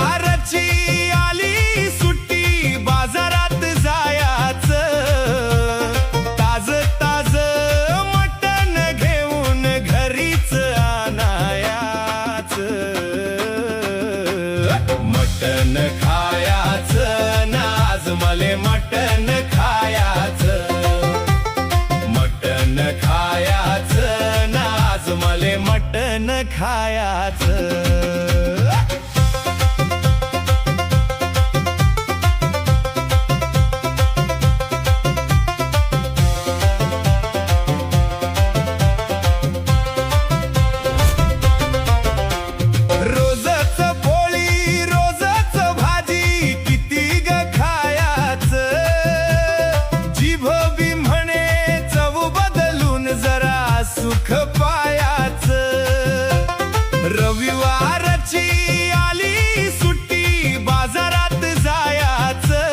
रविवारची आली सुट्टी, बाजारात जायाचं, ताज ताज मटण घेऊन घरीच आणायाचं. मटण खायाचं ना आज मले मटण खायाचं. मटण खायाचं ना आज मले मटण खायाचं. रोजच पोळी रोजच भाजी किती ग खायाचं. जीभ बी म्हणे चव बदलून जरा सुख पायाचं. रविवारची आली सुट्टी, बाजारात जायाचं,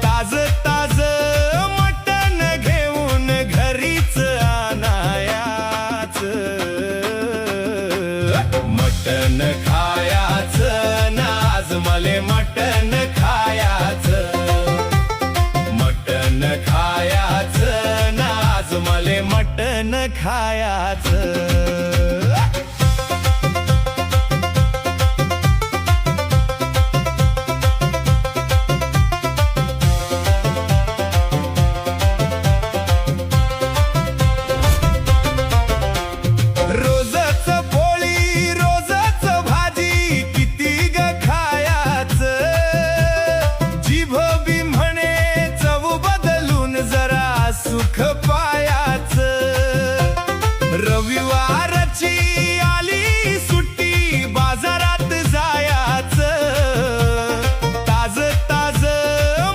ताज ताज मटण घेऊन घरीच आणायाचं. मटण खायाचं ना आज मले मटण खायाचं. मटण खायाचं ना आज मले मटण खायाचं. रोजच पोळी रोजच भाजी किती ग खायाचं. जीभ बी म्हणे चव बदलून जरा सुख पायाचं. रविवारची आली सुट्टी, बाजारात जायाचं, ताज ताज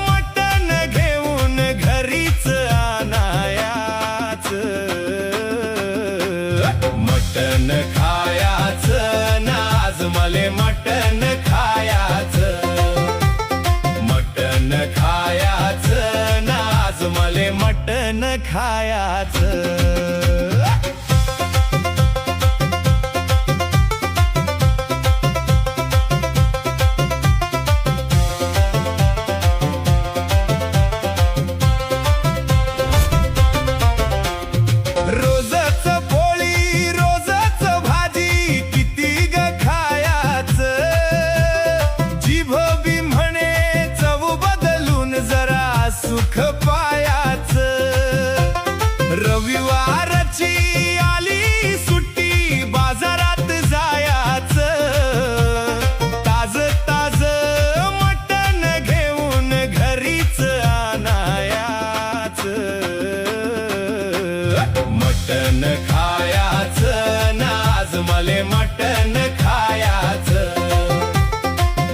मटण घेऊन घरीच आणायाचं. मटण खायाचं ना आज मले मटण खायाचं. मटण खायाचं ना आज मले मटण खायाचं. रोजच पोळी रोजच भाजी किती ग खायाचं. जीभ बी म्हणे चव बदलून जरा सुख पायाचं. रविवारची आली सुट्टी, बाजारात जायाचं, ताज ताज मटण घेऊन घरीच आणायाचं. मटण खायाचं ना आज मले मटण खायाचं.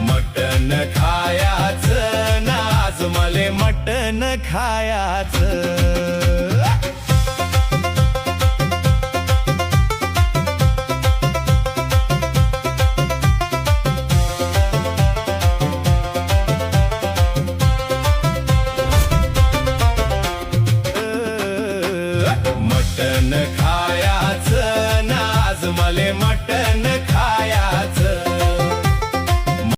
मटण खायाचं ना आज मले मटण खायाचं.